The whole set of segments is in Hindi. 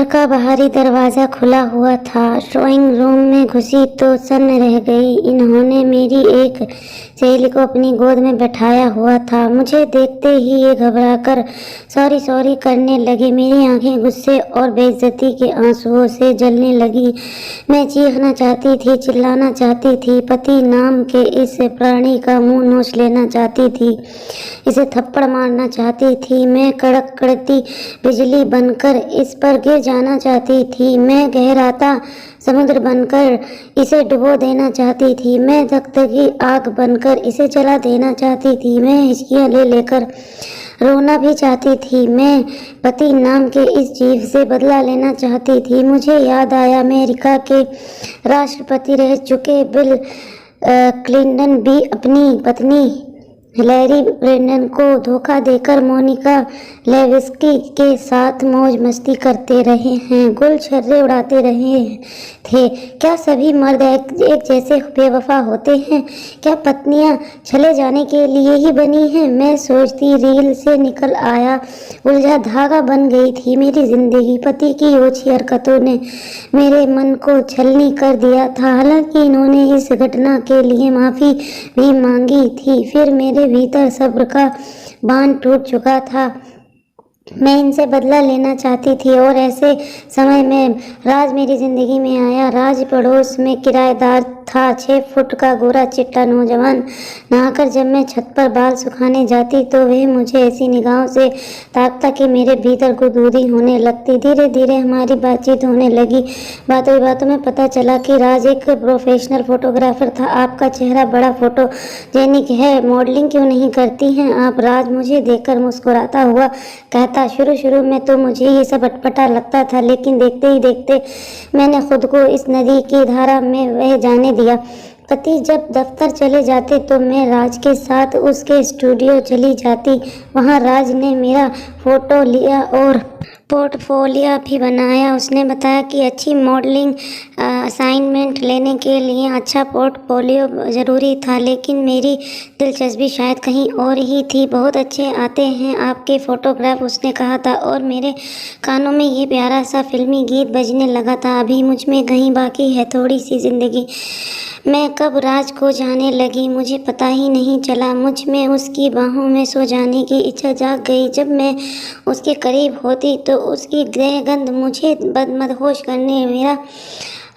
का बाहरी दरवाज़ा खुला हुआ था। ड्राइंग रूम में घुसी तो सन्न रह गई। इन्होंने मेरी एक सहेली को अपनी गोद में बैठाया हुआ था। मुझे देखते ही ये घबराकर सॉरी सॉरी करने लगे। मेरी आंखें गुस्से और बेइज्जती के आंसुओं से जलने लगी। मैं चीखना चाहती थी, चिल्लाना चाहती थी, पति नाम के इस प्राणी का मुंह नोच लेना चाहती थी, इसे थप्पड़ मारना चाहती थी। मैं कड़क कड़कती बिजली बनकर इस पर गिर जाना चाहती थी। मैं गहराता समुद्र बनकर इसे डुबो देना चाहती थी। मैं धगधगी आग बनकर इसे जला देना चाहती थी। मैं हिचकियाँ ले लेकर रोना भी चाहती थी। मैं पति नाम के इस जीव से बदला लेना चाहती थी। मुझे याद आया अमेरिका के राष्ट्रपति रह चुके बिल क्लिंटन भी अपनी पत्नी हिलेरी क्लिंटन को धोखा देकर मोनिका लेविस्की के साथ मौज मस्ती करते रहे हैं, गुलछर्रे उड़ाते रहे थे। क्या सभी मर्द एक जैसे बेवफा होते हैं? क्या पत्नियां चले जाने के लिए ही बनी हैं? मैं सोचती रील से निकल आया उलझा धागा बन गई थी मेरी जिंदगी। पति की ओछी हरकतों ने मेरे मन को छलनी कर दिया था। हालांकि इन्होंने इस घटना के लिए माफ़ी भी मांगी थी, फिर मेरे भीतर सब्र का बांध टूट चुका था। मैं इनसे बदला लेना चाहती थी और ऐसे समय में राज मेरी ज़िंदगी में आया। राज पड़ोस में किराएदार था, 6 फुट का गोरा चिट्टा नौजवान। नहाकर जब मैं छत पर बाल सुखाने जाती तो वह मुझे ऐसी निगाहों से ताकता कि मेरे भीतर गुदगुदी होने लगती। धीरे धीरे हमारी बातचीत होने लगी। बातों में पता चला कि राज एक प्रोफेशनल फोटोग्राफर था। आपका चेहरा बड़ा फोटोजेनिक है, मॉडलिंग क्यों नहीं करती हैं आप? राज मुझे देखकर मुस्कुराता हुआ कहता, शुरू में तो मुझे ये सब अटपटा लगता था, लेकिन देखते ही देखते मैंने खुद को इस नदी की धारा में बह जाने दिया। पति जब दफ्तर चले जाते तो मैं राज के साथ उसके स्टूडियो चली जाती। वहाँ राज ने मेरा फोटो लिया और पोर्टफोलियो भी बनाया। उसने बताया कि अच्छी मॉडलिंग असाइनमेंट लेने के लिए अच्छा पोर्टफोलियो ज़रूरी था, लेकिन मेरी दिलचस्पी शायद कहीं और ही थी। बहुत अच्छे आते हैं आपके फ़ोटोग्राफ, उसने कहा था, और मेरे कानों में ये प्यारा सा फिल्मी गीत बजने लगा था। अभी मुझ में कहीं बाकी है थोड़ी सी ज़िंदगी। मैं कब राज को जाने लगी मुझे पता ही नहीं चला। मुझ में उसकी बाहों में सो जाने की इच्छा जाग गई। जब मैं उसके करीब होती तो उसकी गंध मुझे मदहोश करने मेरा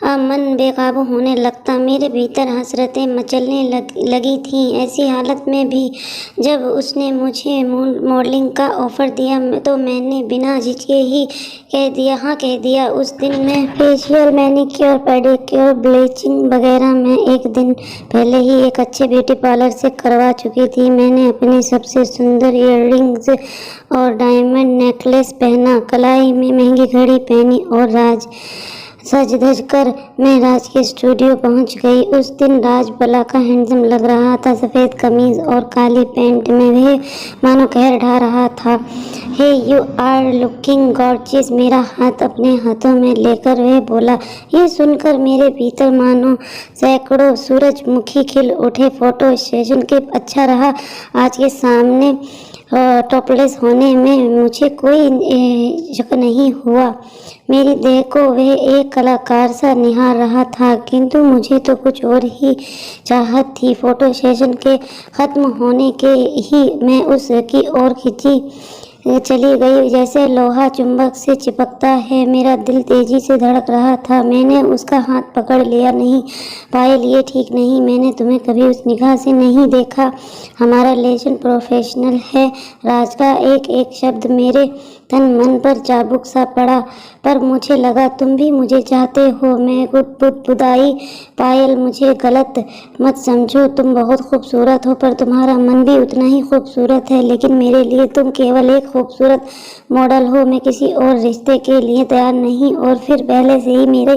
मन बेकाबू होने लगता। मेरे भीतर हसरतें मचलने लगी थीं। ऐसी हालत में भी जब उसने मुझे मॉडलिंग का ऑफ़र दिया तो मैंने बिना झिझके ही कह दिया। उस दिन मैं फेशियल, मैनिक्योर, पेडिक्योर, ब्लीचिंग वगैरह मैं एक दिन पहले ही एक अच्छे ब्यूटी पार्लर से करवा चुकी थी। मैंने अपनी सबसे सुंदर ईयररिंग्स और डायमंड नेकलेस पहना, कलाई में महंगी घड़ी पहनी और सज धज कर मैं राज के स्टूडियो पहुंच गई। उस दिन राज भला का हैंडसम लग रहा था। सफ़ेद कमीज और काली पैंट में वह मानो कहर ढा रहा था। हे यू आर लुकिंग गॉर्जियस। मेरा हाथ अपने हाथों में लेकर वह बोला। ये सुनकर मेरे भीतर मानो सैकड़ों सूरजमुखी खिल उठे। फोटो सेशन के अच्छा रहा। आज के सामने टॉपलेस होने में मुझे कोई शक नहीं हुआ। मेरी देह को वह एक कलाकार सा निहार रहा था, किंतु मुझे तो कुछ और ही चाहत थी। फोटो सेशन के ख़त्म होने के ही मैं उसकी ओर खिंची चली गई जैसे लोहा चुंबक से चिपकता है। मेरा दिल तेजी से धड़क रहा था। मैंने उसका हाथ पकड़ लिया। नहीं पायल, ये ठीक नहीं। मैंने तुम्हें कभी उस निगाह से नहीं देखा। हमारा रिलेशन प्रोफेशनल है। राज का एक एक शब्द मेरे तन मन पर चाबुक सा पड़ा, पर मुझे लगा तुम भी मुझे चाहते हो। मैं बुदाई। पायल, मुझे गलत मत समझो, तुम बहुत खूबसूरत हो, पर तुम्हारा मन भी उतना ही खूबसूरत है। लेकिन मेरे लिए तुम केवल एक खूबसूरत मॉडल हो। मैं किसी और रिश्ते के लिए तैयार नहीं। और फिर पहले से ही मेरे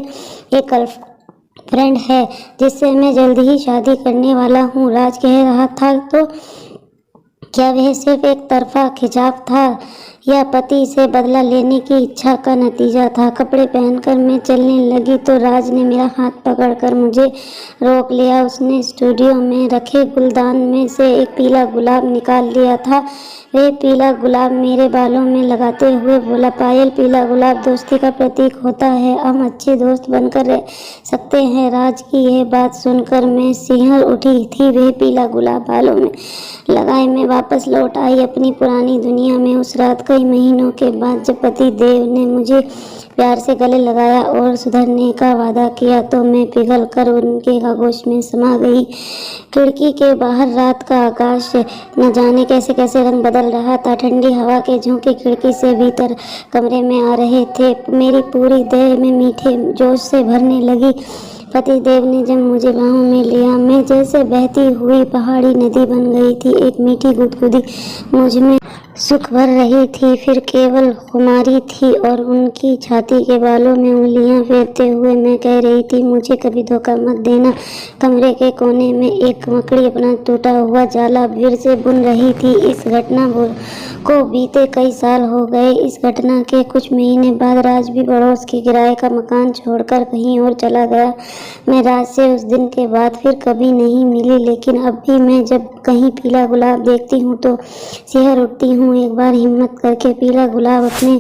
एक गर्लफ्रेंड है जिससे मैं जल्द ही शादी करने वाला हूँ। राज कह रहा था तो क्या वह सिर्फ एक तरफा खिंचाव था यह पति से बदला लेने की इच्छा का नतीजा था। कपड़े पहनकर मैं चलने लगी तो राज ने मेरा हाथ पकड़कर मुझे रोक लिया। उसने स्टूडियो में रखे गुलदान में से एक पीला गुलाब निकाल लिया था। वह पीला गुलाब मेरे बालों में लगाते हुए बोला, पायल, पीला गुलाब दोस्ती का प्रतीक होता है, हम अच्छे दोस्त बनकर रह सकते हैं। राज की यह बात सुनकर मैं सिहर उठी थी। वह पीला गुलाब बालों में लगाए मैं वापस लौट आई अपनी पुरानी दुनिया में। उस रात कई महीनों के बाद जब पति देव ने मुझे प्यार से गले लगाया और सुधरने का वादा किया तो मैं पिघल कर उनके आगोश में समा गई। खिड़की के बाहर रात का आकाश न जाने कैसे कैसे रंग बदल रहा था। ठंडी हवा के झोंके खिड़की से भीतर कमरे में आ रहे थे। मेरी पूरी देह में मीठे जोश से भरने लगी। पति देव ने जब मुझे बाहों में लिया, मैं जैसे बहती हुई पहाड़ी नदी बन गई थी। एक मीठी गुदगुदी मुझ में सुख भर रही थी, फिर केवल खुमारी थी और उनकी छाती के बालों में उंगलियां फेरते हुए मैं कह रही थी, मुझे कभी धोखा मत देना। कमरे के कोने में एक मकड़ी अपना टूटा हुआ जाला फिर से बुन रही थी। इस घटना को बीते कई साल हो गए। इस घटना के कुछ महीने बाद राज भी पड़ोस के किराए का मकान छोड़कर कहीं और चला गया। मैं राज से उस दिन के बाद फिर कभी नहीं मिली, लेकिन अब भी मैं जब कहीं पीला गुलाब देखती हूँ तो सिहर उठती हूँ। एक बार हिम्मत करके पीला गुलाब अपने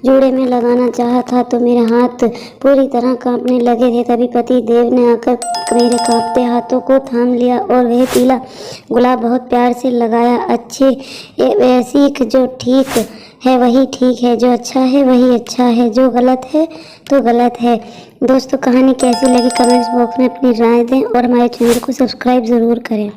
जोड़े में लगाना चाहा था तो मेरे हाथ पूरी तरह कांपने लगे थे। तभी पति देव ने आकर मेरे कांपते हाथों को थाम लिया और वह पीला गुलाब बहुत प्यार से लगाया। अच्छे सीख, जो ठीक है वही ठीक है, जो अच्छा है वही अच्छा है, जो गलत है तो गलत है। दोस्तों, कहानी कैसी लगी कमेंट्स बॉक्स में अपनी राय दें और हमारे चैनल को सब्सक्राइब ज़रूर करें।